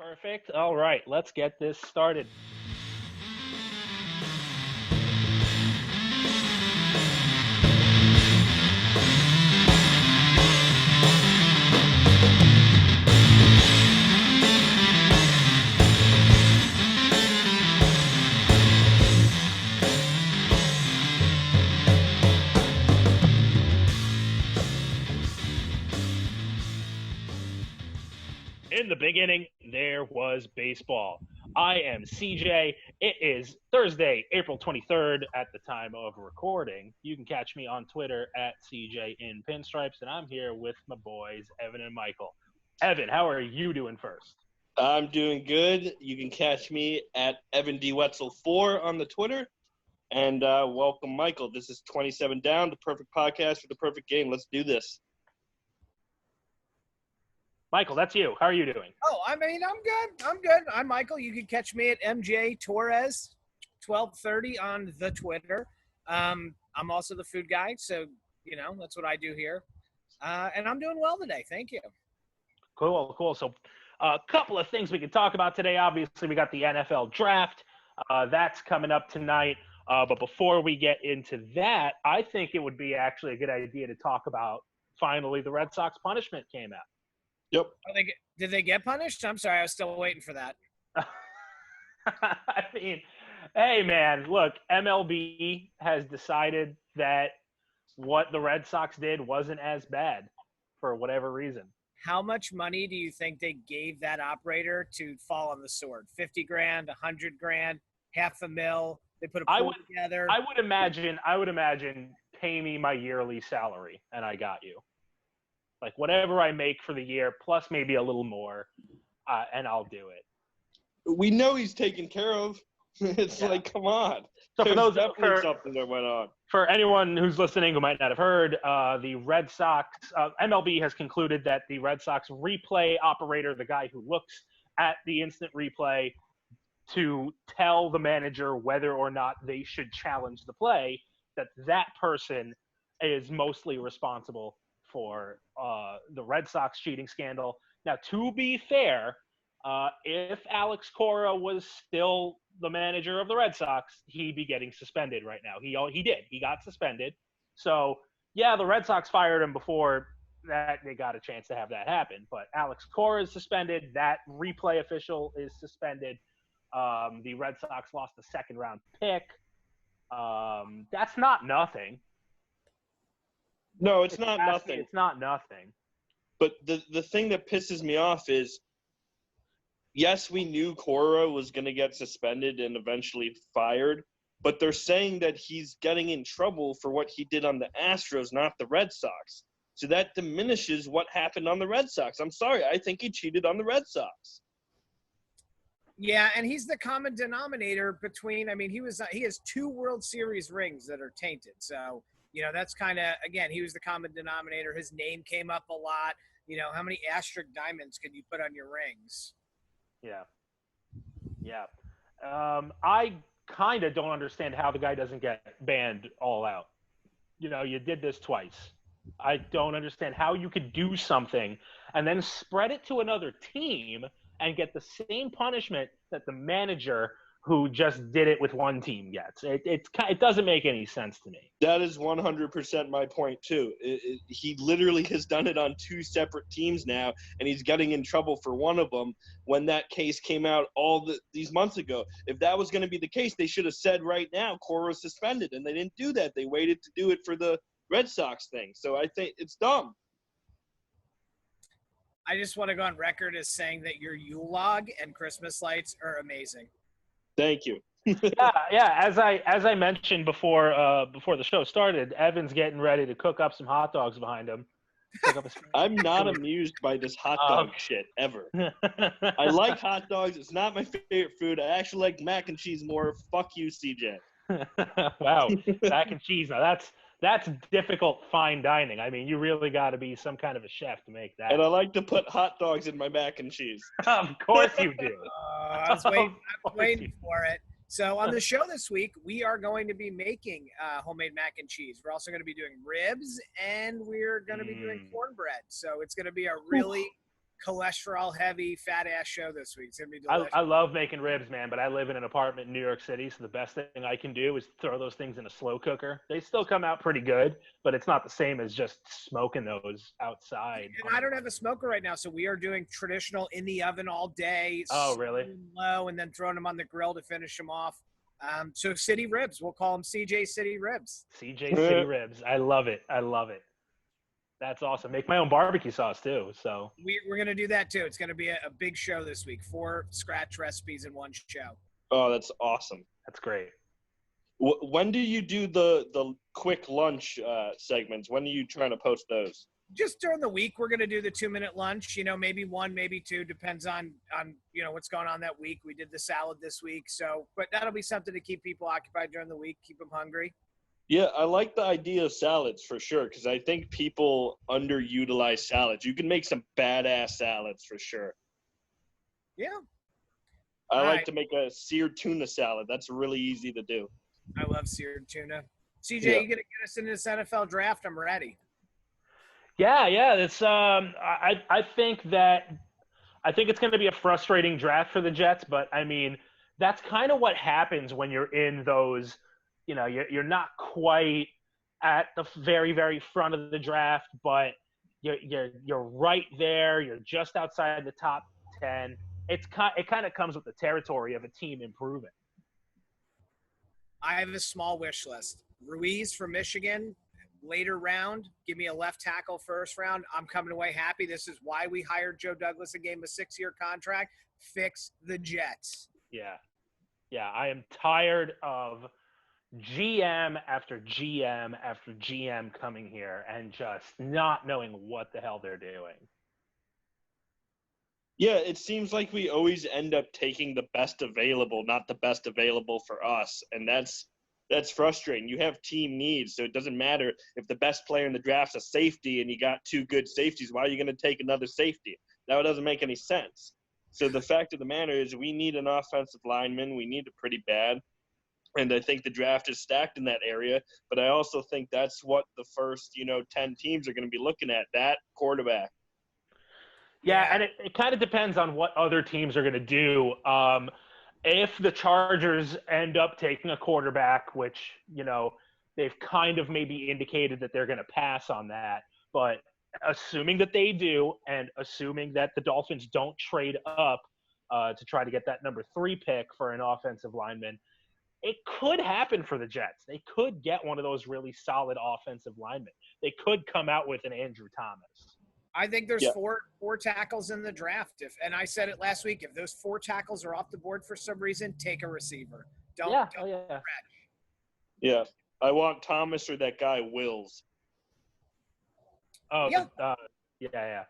Perfect. All right, let's get this started. In the beginning, there was baseball. I am CJ. It is Thursday, April 23rd at the time of recording. You can catch me on Twitter at CJ in Pinstripes, and I'm here with my boys, Evan and Michael. Evan, how are you doing first? I'm doing good. You can catch me at Evan D. Wetzel 4 on the Twitter. And welcome, Michael. This is 27 Down, the perfect podcast for the perfect game. Let's do this. Michael, that's you. How are you doing? I'm good. I'm Michael. You can catch me at MJ Torres 1230 on the Twitter. I'm also the food guy, so that's what I do here. And I'm doing well today. Thank you. Cool. So a couple of things we can talk about today. Obviously, we got the NFL draft. That's coming up tonight. But before we get into that, I think it would be actually a good idea to talk about finally the Red Sox punishment came out. Yep. Did they get punished? I'm sorry. I was still waiting for that. I mean, hey, man, look, MLB has decided that what the Red Sox did wasn't as bad for whatever reason. How much money do you think they gave that operator to fall on the sword? 50 grand, 100 grand, $500,000? They put a pool together. I would imagine pay me my yearly salary and I got you. Like whatever I make for the year, plus maybe a little more, and I'll do it. We know he's taken care of. It's like, come on. So There's definitely something that went on. For anyone who's listening who might not have heard, the Red Sox, MLB has concluded that the Red Sox replay operator, the guy who looks at the instant replay to tell the manager whether or not they should challenge the play, that person is mostly responsible for the Red Sox cheating scandal. Now, to be fair, if Alex Cora was still the manager of the Red Sox, he'd be getting suspended right now. He did. He got suspended. So, yeah, the Red Sox fired him before that they got a chance to have that happen. But Alex Cora is suspended. That replay official is suspended. The Red Sox lost a second-round pick. That's not nothing. No, it's not nothing. It's not nothing. But the thing that pisses me off is, yes, we knew Cora was going to get suspended and eventually fired, but they're saying that he's getting in trouble for what he did on the Astros, not the Red Sox. So that diminishes what happened on the Red Sox. I'm sorry. I think he cheated on the Red Sox. Yeah, and he's the common denominator between – he has 2 World Series rings that are tainted. So, that's kind of – again, he was the common denominator. His name came up a lot. How many asterisk diamonds could you put on your rings? Yeah. I kind of don't understand how the guy doesn't get banned all out. You did this twice. I don't understand how you could do something and then spread it to another team and get the same punishment that the manager who just did it with one team gets. It doesn't make any sense to me. That is 100% my point, too. He literally has done it on 2 separate teams now, and he's getting in trouble for one of them when that case came out these months ago. If that was going to be the case, they should have said right now Cora was suspended, and they didn't do that. They waited to do it for the Red Sox thing. So I think it's dumb. I just want to go on record as saying that your Yule log and Christmas lights are amazing. Thank you. yeah. As I mentioned before the show started, Evan's getting ready to cook up some hot dogs behind him. I'm not amused by this hot dog shit ever. I like hot dogs. It's not my favorite food. I actually like mac and cheese more. Fuck you, CJ. Wow, mac and cheese. Now that's difficult fine dining. I mean, you really got to be some kind of a chef to make that. And I like to put hot dogs in my mac and cheese. Of course you do. I was waiting for it. So on the show this week, we are going to be making homemade mac and cheese. We're also going to be doing ribs, and we're going to be doing cornbread. So it's going to be a really cholesterol heavy, fat ass show this week. It's gonna be I, delicious. I love making ribs, man, but I live in an apartment in New York City, so the best thing I can do is throw those things in a slow cooker. They still come out pretty good, but it's not the same as just smoking those outside. And I don't have a smoker right now, so we are doing traditional in the oven all day. Oh, really? Low, and then throwing them on the grill to finish them off. So City Ribs, we'll call them CJ City Ribs. CJ City Ribs. I love it. I love it. That's awesome. Make my own barbecue sauce too. So We're going to do that too. It's going to be a big show this week. 4 scratch recipes in one show. Oh, that's awesome. that's great. When do you do the quick lunch segments? When are you trying to post those? Just during the week, we're going to do the 2-minute lunch. Maybe 1, maybe 2, depends on what's going on that week. We did the salad this week, but that'll be something to keep people occupied during the week, keep them hungry. Yeah, I like the idea of salads for sure because I think people underutilize salads. You can make some badass salads for sure. Yeah, I All like right. to make a seared tuna salad. That's really easy to do. I love seared tuna. CJ, Yeah. you going to get us into this NFL draft? I'm ready. Yeah. It's I think it's going to be a frustrating draft for the Jets, but I mean that's kind of what happens when you're in those. You're not quite at the very, very front of the draft, but you're right there. You're just outside the top 10. It kind of comes with the territory of a team improving. I have a small wish list. Ruiz from Michigan, later round. Give me a left tackle first round. I'm coming away happy. This is why we hired Joe Douglas and gave him a 6-year contract. Fix the Jets. Yeah. I am tired of GM after GM after GM coming here and just not knowing what the hell they're doing. Yeah, it seems like we always end up taking the best available, not the best available for us, and that's frustrating. You have team needs, so it doesn't matter if the best player in the draft's a safety and you got 2 good safeties. Why are you going to take another safety? That doesn't make any sense. So the fact of the matter is we need an offensive lineman. We need it pretty bad. And I think the draft is stacked in that area. But I also think that's what the first, 10 teams are going to be looking at, that quarterback. Yeah, and it kind of depends on what other teams are going to do. If the Chargers end up taking a quarterback, which, they've kind of maybe indicated that they're going to pass on that. But assuming that they do and assuming that the Dolphins don't trade up to try to get that number 3 pick for an offensive lineman, it could happen for the Jets. They could get one of those really solid offensive linemen. They could come out with an Andrew Thomas. I think there's four tackles in the draft. And I said it last week, if those 4 tackles are off the board for some reason, take a receiver. Don't stretch. Yeah. I want Thomas or that guy Wills. Oh, Yeah. Yeah.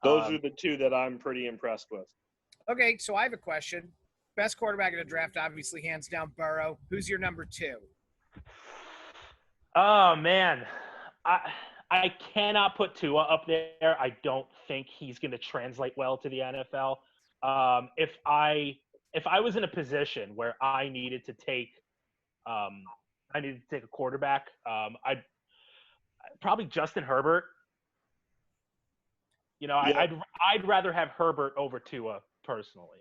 Those are the 2 that I'm pretty impressed with. Okay, so I have a question. Best quarterback in the draft, obviously, hands down, Burrow. Who's your number 2? Oh, man. I cannot put Tua up there. I don't think he's going to translate well to the NFL. If I was in a position where I needed to take a quarterback, I'd probably Justin Herbert. I'd rather have Herbert over Tua personally.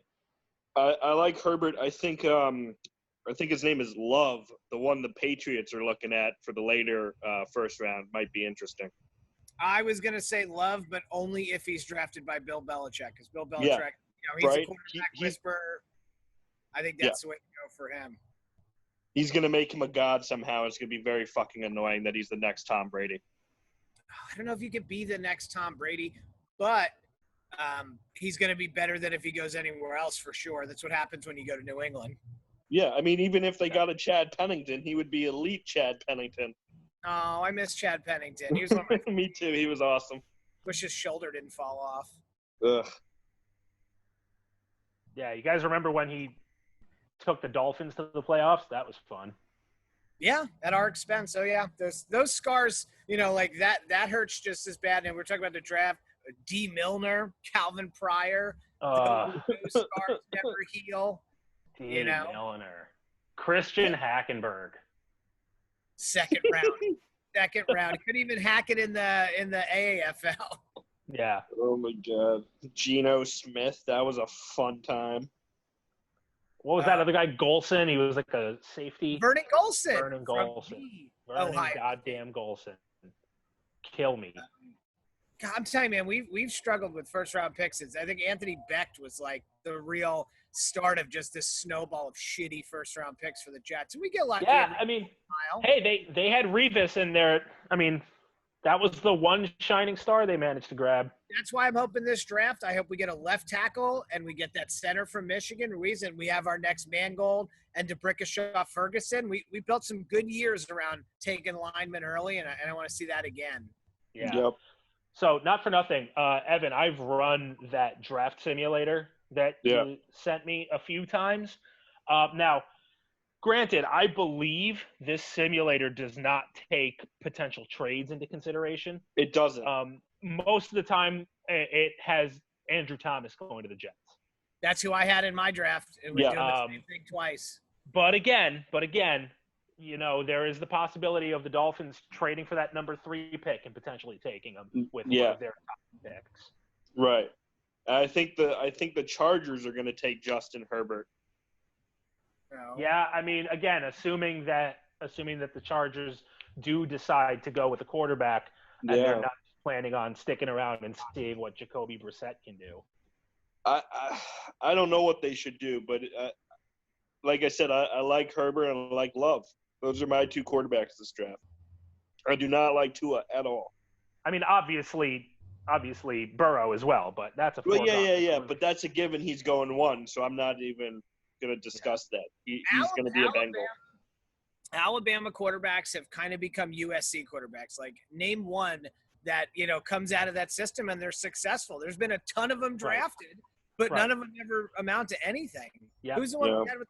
I like Herbert. I think his name is Love. The one the Patriots are looking at for the later first round might be interesting. I was going to say Love, but only if he's drafted by Bill Belichick. Because Bill Belichick, he's a quarterback whisperer. I think that's the way to go for him. He's going to make him a god somehow. It's going to be very fucking annoying that he's the next Tom Brady. I don't know if you could be the next Tom Brady, but he's going to be better than if he goes anywhere else for sure. That's what happens when you go to New England. Yeah, I mean, even if they got a Chad Pennington, he would be elite Chad Pennington. Oh, I miss Chad Pennington. He was one of my Me too. He was awesome. Wish his shoulder didn't fall off. Ugh. Yeah, you guys remember when he took the Dolphins to the playoffs? That was fun. Yeah, at our expense. So yeah, those scars, like that hurts just as bad. And we're talking about the draft. D. Milner, Calvin Pryor. Those scars never heal. D. Milner, Christian Hackenberg. Second round. Couldn't even hack it in the AAFL. Yeah. Oh my God, Geno Smith. That was a fun time. What was that other guy? Golson. He was like a safety. Vernon Golson. Vernon Golson. Vernon Ohio. goddamn Golson. Kill me. God, I'm telling you, man, we've struggled with first round picks. I think Anthony Becht was like the real start of just this snowball of shitty first round picks for the Jets. And we get lucky. Yeah, I mean, hey, they had Revis in there. I mean, that was the one shining star they managed to grab. That's why I'm hoping this draft. I hope we get a left tackle and we get that center from Michigan, Ruiz, and we have our next Mangold and DeBrickashaw Ferguson. We built some good years around taking linemen early, and I want to see that again. Yeah. Yep. So, not for nothing, Evan, I've run that draft simulator that you sent me a few times. Now, granted, I believe this simulator does not take potential trades into consideration. It doesn't. Most of the time, it has Andrew Thomas going to the Jets. That's who I had in my draft. And we're doing the same thing twice. But again, you know, there is the possibility of the Dolphins trading for that number 3 pick and potentially taking him with one of their top picks. Right. I think the Chargers are going to take Justin Herbert. No. Yeah, I mean, again, assuming that the Chargers do decide to go with a quarterback and they're not planning on sticking around and seeing what Jacoby Brissett can do. I don't know what they should do, but like I said, I like Herbert and I like Love. Those are my 2 quarterbacks this draft. I do not like Tua at all. I mean, obviously Burrow as well, but that's a well, yeah. But that's a given. He's going 1, so I'm not even going to discuss that. He's going to be a Bengal. Alabama quarterbacks have kind of become USC quarterbacks. Like, name one that, you know, comes out of that system and they're successful. There's been a ton of them drafted, but none of them ever amount to anything. Yeah. Who's the one we had with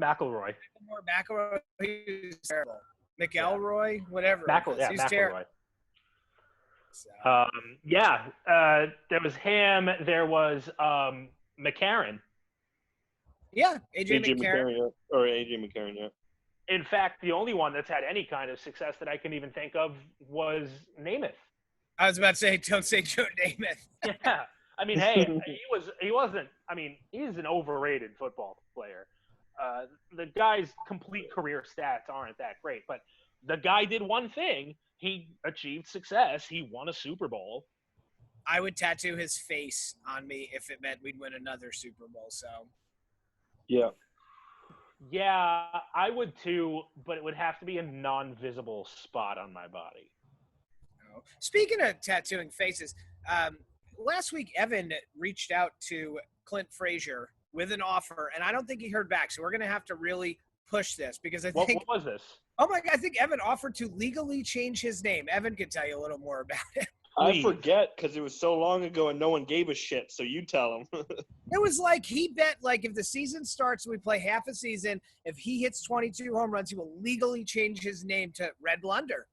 McElroy. McElroy, he's terrible. McElroy, whatever. He's McElroy. terrible. So. There was him. There was McCarron. Yeah, AJ McCarron. Or AJ McCarron, yeah. In fact, the only one that's had any kind of success that I can even think of was Namath. I was about to say, don't say Joe Namath. Yeah. I mean, hey, he wasn't. I mean, he's an overrated football player. The guy's complete career stats aren't that great, but the guy did one thing. He achieved success. He won a Super Bowl. I would tattoo his face on me if it meant we'd win another Super Bowl. So. Yeah. Yeah, I would too, but it would have to be a non-visible spot on my body. Speaking of tattooing faces, last week Evan reached out to Clint Frazier with an offer, and I don't think he heard back. So we're going to have to really push this because I think. What was this? Oh my God! I think Evan offered to legally change his name. Evan can tell you a little more about it. I forget because it was so long ago and no one gave a shit. So you tell him. It was like he bet like if the season starts and we play half a season, if he hits 22 home runs, he will legally change his name to Red Blunder.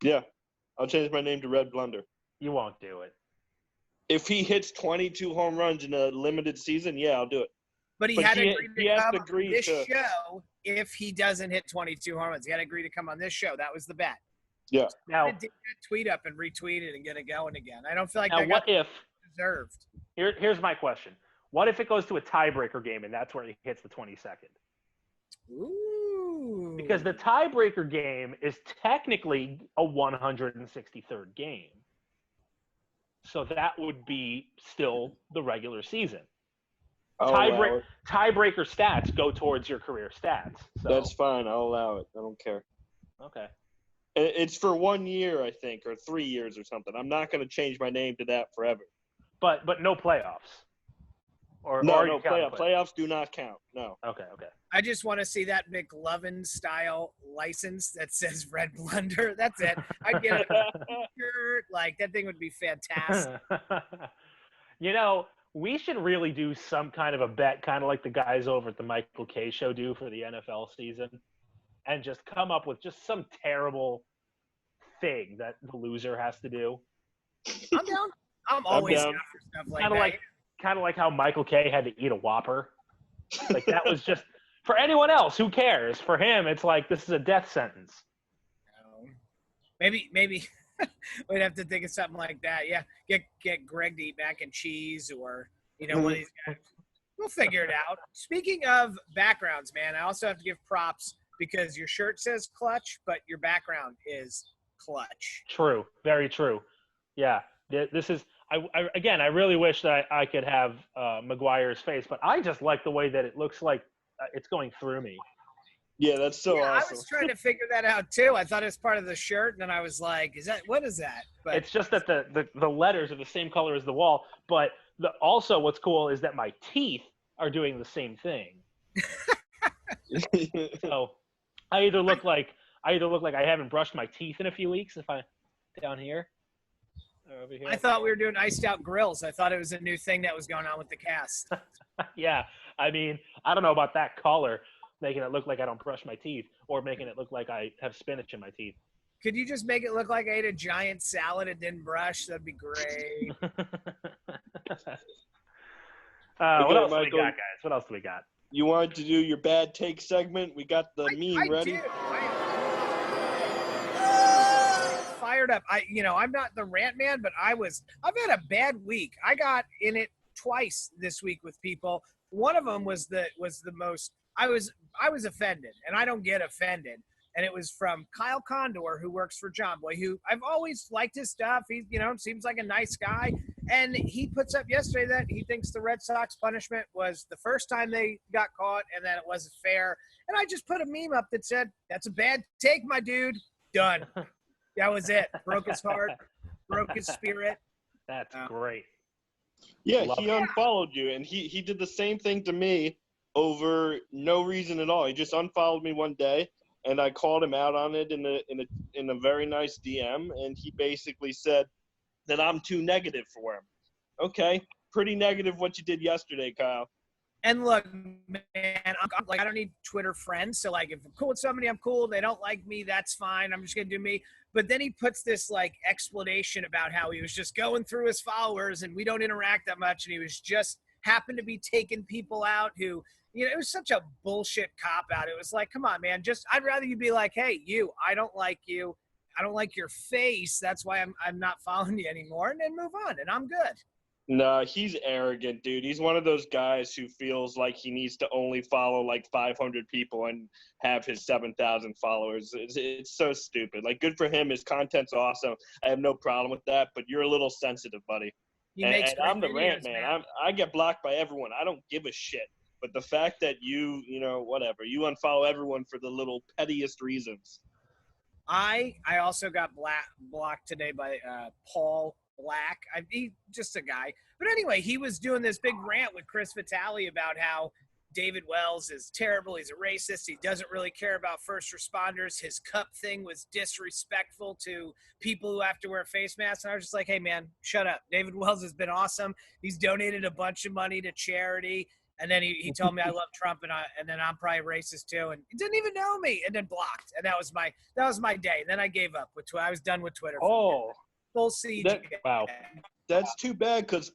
Yeah, I'll change my name to Red Blunder. You won't do it. If he hits 22 home runs in a limited season, yeah, I'll do it. But he had to agree to come on this show if he doesn't hit 22 home runs. He had to agree to come on this show. That was the bet. Yeah. Now, I did that tweet up and retweet it and get it going again. I don't feel like that got deserved. Here's my question. What if it goes to a tiebreaker game and that's where he hits the 22nd? Ooh. Because the tiebreaker game is technically a 163rd game. So that would be still the regular season. Oh, tiebreaker stats go towards your career stats. So. That's fine. I'll allow it. I don't care. Okay. It's for 1 year, I think, or 3 years or something. I'm not going to change my name to that forever. But no playoffs. No playoffs do not count. No. Okay. I just want to see that McLovin style license that says Red Blunder. That's it. I'd get it. Like that thing would be fantastic. You know, we should really do some kind of a bet, kind of like the guys over at the Michael Kay show do for the NFL season, and just come up with just some terrible thing that the loser has to do. I'm down. I'm always down for stuff like that. Kind of like how Michael Kay had to eat a Whopper. Like that was just for anyone else. Who cares? For him, it's like this is a death sentence. Maybe we'd have to think of something like that. Yeah, get Greg to eat mac and cheese, or one of these guys. We'll figure it out. Speaking of backgrounds, man, I also have to give props because your shirt says Clutch, but your background is Clutch. True, very true. Yeah, this is. Again, I really wish that I could have Maguire's face, but I just like the way that it looks like it's going through me. Yeah, that's so awesome. I was trying to figure that out too. I thought it was part of the shirt, and then I was like, what is that? But it's just that the letters are the same color as the wall, but also what's cool is that my teeth are doing the same thing. So I either look like I haven't brushed my teeth in a few weeks if I down here or over here. I thought we were doing iced out grills. I thought it was a new thing that was going on with the cast. Yeah, I mean, I don't know about that color, making it look like I don't brush my teeth or making it look like I have spinach in my teeth. Could you just make it look like I ate a giant salad and didn't brush? That'd be great. What else do we got, guys? What else do we got? You wanted to do your bad take segment? We got the meme ready. Did. Fired up. I'm not the rant man, but I've had a bad week. I got in it twice this week with people. One of them was the most. I was offended, and I don't get offended. And it was from Kyle Condor, who works for John Boy, who I've always liked his stuff. He, seems like a nice guy. And he puts up yesterday that he thinks the Red Sox punishment was the first time they got caught and that it wasn't fair. And I just put a meme up that said, "That's a bad take, my dude." Done. That was it. Broke his heart, broke his spirit. That's great. Yeah, he unfollowed you, and he did the same thing to me over no reason at all. He just unfollowed me one day. And I called him out on it in a very nice DM, and he basically said that I'm too negative for him. Okay, pretty negative what you did yesterday, Kyle. And look, man, I don't need Twitter friends. So if I'm cool with somebody, I'm cool. They don't like me, that's fine. I'm just gonna do me. But then he puts this explanation about how he was just going through his followers, and we don't interact that much, and he was just happened to be taking people out who. It was such a bullshit cop-out. It was like, come on, man. I'd rather you be like, hey, I don't like you. I don't like your face. That's why I'm not following you anymore, and then move on, and I'm good. No, he's arrogant, dude. He's one of those guys who feels like he needs to only follow 500 people and have his 7,000 followers. It's so stupid. Good for him. His content's awesome. I have no problem with that, but you're a little sensitive, buddy. And I'm the rant man. I get blocked by everyone. I don't give a shit. But the fact that you you unfollow everyone for the little pettiest reasons. I also got blocked today by Paul Black. He's just a guy. But anyway, he was doing this big rant with Chris Vitale about how David Wells is terrible. He's a racist. He doesn't really care about first responders. His cup thing was disrespectful to people who have to wear face masks. And I was just like, hey, man, shut up. David Wells has been awesome. He's donated a bunch of money to charity. And then he told me I love Trump, and then I'm probably racist too, and he didn't even know me, and then blocked, and that was my day. And then I gave up with Twitter. I was done with Twitter. Full siege. Wow, that's too bad because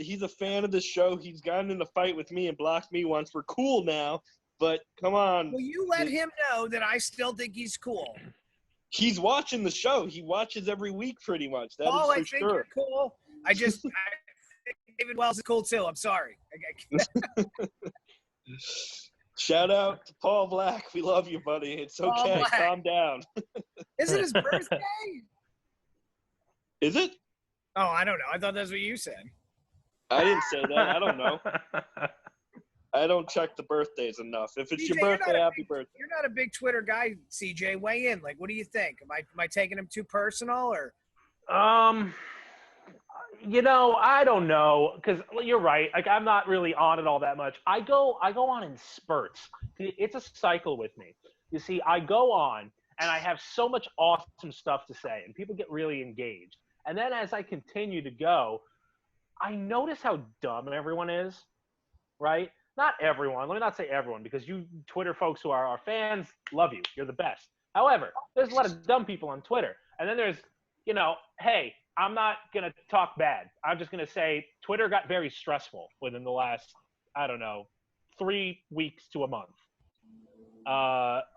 he's a fan of the show. He's gotten in a fight with me and blocked me once. We're cool now, but come on. Will you let him know that I still think he's cool? He's watching the show. He watches every week pretty much. That is for I think sure. You're cool. I David Wells is cool too. I'm sorry. Shout out to Paul Black. We love you, buddy. It's okay. Calm down. Is it his birthday? Is it? Oh, I don't know. I thought that's what you said. I didn't say that. I don't know. I don't check the birthdays enough. If it's CJ, your birthday, happy birthday. You're not a big Twitter guy, CJ. Weigh in. What do you think? Am I taking him too personal or? I don't know, because you're right. I'm not really on it all that much. I go on in spurts. It's a cycle with me. You see, I go on and I have so much awesome stuff to say, and people get really engaged. And then as I continue to go, I notice how dumb everyone is, right? Not everyone. Let me not say everyone, because you Twitter folks who are our fans, love you. You're the best. However, there's a lot of dumb people on Twitter. And then there's, hey, I'm not going to talk bad. I'm just going to say Twitter got very stressful within the last, 3 weeks to a month.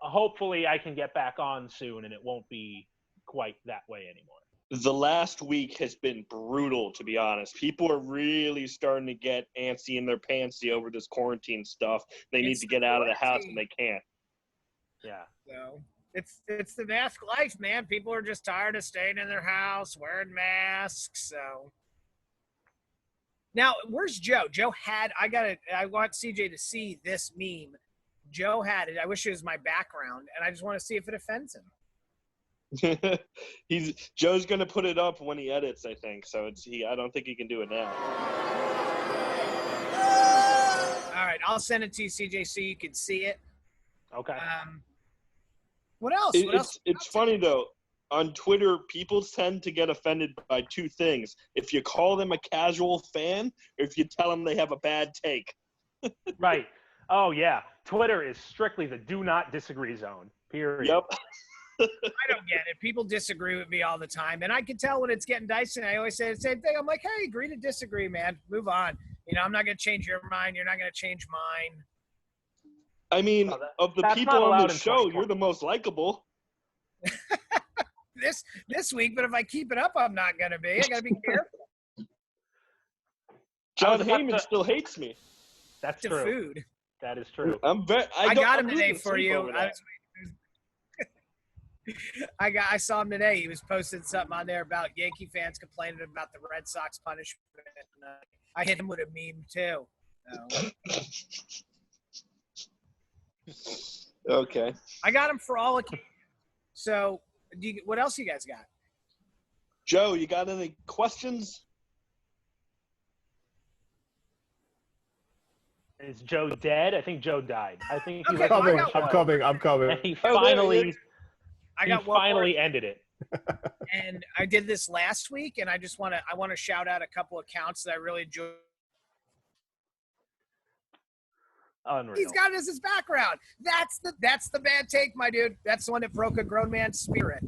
Hopefully I can get back on soon and it won't be quite that way anymore. The last week has been brutal, to be honest. People are really starting to get antsy in their pantsy over this quarantine stuff. They need to get out of the house and they can't. Yeah. So it's the mask life, man. People are just tired of staying in their house, wearing masks. So now, where's Joe? I want CJ to see this meme. Joe had it. I wish it was my background, and I just want to see if it offends him. Joe's gonna put it up when he edits, I think. So I don't think he can do it now. All right, I'll send it to you, CJ, so you can see it. Okay. What else? It's funny though. On Twitter, people tend to get offended by two things: if you call them a casual fan, or if you tell them they have a bad take. Right. Oh yeah. Twitter is strictly the do not disagree zone. Period. Yep. I don't get it. People disagree with me all the time, and I can tell when it's getting dicey. And I always say the same thing. I'm like, hey, agree to disagree, man. Move on. I'm not going to change your mind. You're not going to change mine. I mean, of the people on the show, you're the most likable. This week, but if I keep it up, I'm not going to be. I got to be careful. John Heyman still hates me. That's to true. Food. That is true. I got him today for you. I saw him today. He was posting something on there about Yankee fans complaining about the Red Sox punishment. I hit him with a meme too. So. Okay. I got him for all occasions. So, what else you guys got? Joe, you got any questions? Is Joe dead? I think Joe died. I think he Okay, was I'm coming. And he finally ended it. And I did this last week, and I want to shout out a couple accounts that I really enjoyed. Unreal. He's got it as his background. That's the bad take, my dude. That's the one that broke a grown man's spirit.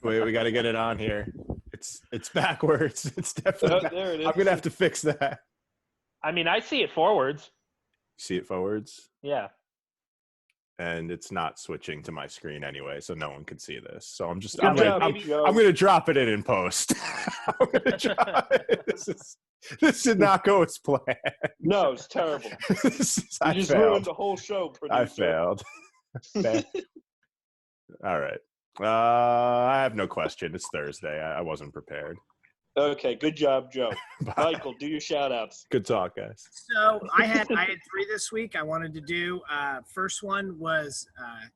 Wait, we got to get it on here. It's backwards. It's definitely. There it is. I'm gonna have to fix that. I mean, I see it forwards. See it forwards? Yeah. And it's not switching to my screen anyway, so no one can see this. So I'm gonna drop it in post. I'm gonna drop it. This did not go as planned. No, it's terrible. You just failed. ruined the whole show, producer. I failed. All right. I have no question. It's Thursday. I wasn't prepared. Okay, good job, Joe. Michael, do your shout-outs. Good talk, guys. So I had 3 this week I wanted to do. First one was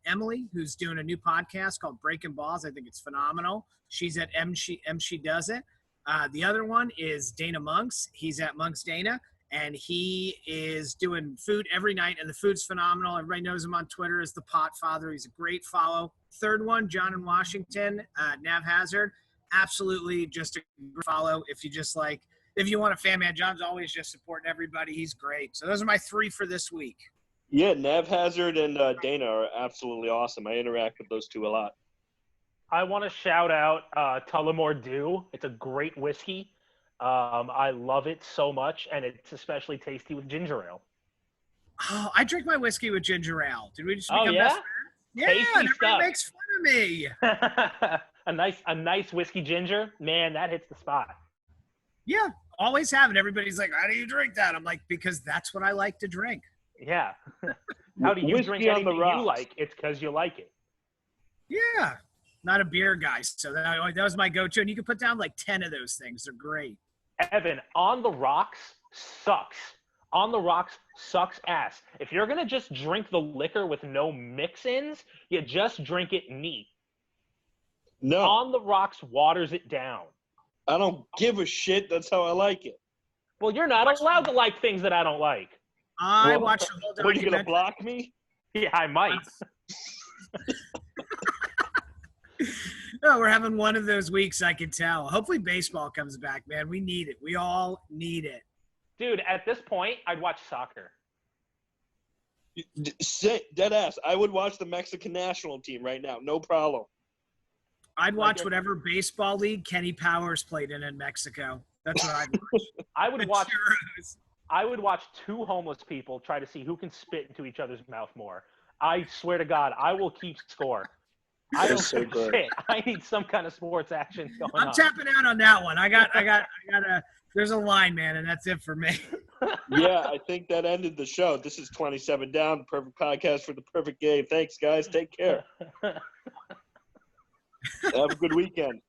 Emily, who's doing a new podcast called Breaking Balls. I think it's phenomenal. She's at She Does It. The other one is Dana Monks. He's at Monks Dana, and he is doing food every night, and the food's phenomenal. Everybody knows him on Twitter as the Pot Father. He's a great follow. Third one, John in Washington, Nav Hazard. Absolutely just a follow if you want a fan, man. John's always just supporting everybody. He's great. So those are my 3 for this week. Yeah, Nav Hazard and Dana are absolutely awesome. I interact with those two a lot. I want to shout out Tullamore Dew. It's a great whiskey. I love it so much, and it's especially tasty with ginger ale. Oh, I drink my whiskey with ginger ale. Did we just become yeah? best friends? Yeah, Tasty everybody stuff. makes fun of me. a nice whiskey ginger, man, that hits the spot. Yeah, always have it. Everybody's like, how do you drink that? I'm like, because that's what I like to drink. Yeah. How do you Whiskey drink on the anything you rocks. like? It's because you like it. Yeah, not a beer guy. So that was my go-to. And you can put down like 10 of those things. They're great. Evan, On the Rocks sucks. On the Rocks sucks ass. If you're going to just drink the liquor with no mix-ins, you just drink it neat. No, On the Rocks waters it down. I don't give a shit. That's how I like it. Well, you're not allowed to like things that I don't like. I Well, watched the whole What, are you going to documentary. block me? Yeah, I might. No, we're having one of those weeks, I can tell. Hopefully baseball comes back, man. We need it. We all need it. Dude, at this point, I'd watch soccer. Dead ass. I would watch the Mexican national team right now. No problem. I'd watch whatever baseball league Kenny Powers played in Mexico. That's what I'd watch. I would watch 2 homeless people try to see who can spit into each other's mouth more. I swear to God, I will keep score. I don't so give a good. shit. I need some kind of sports action going on. I'm tapping out on that one. I got there's a line, man, and that's it for me. Yeah, I think that ended the show. This is 27 Down, the perfect podcast for the perfect game. Thanks, guys. Take care. Have a good weekend.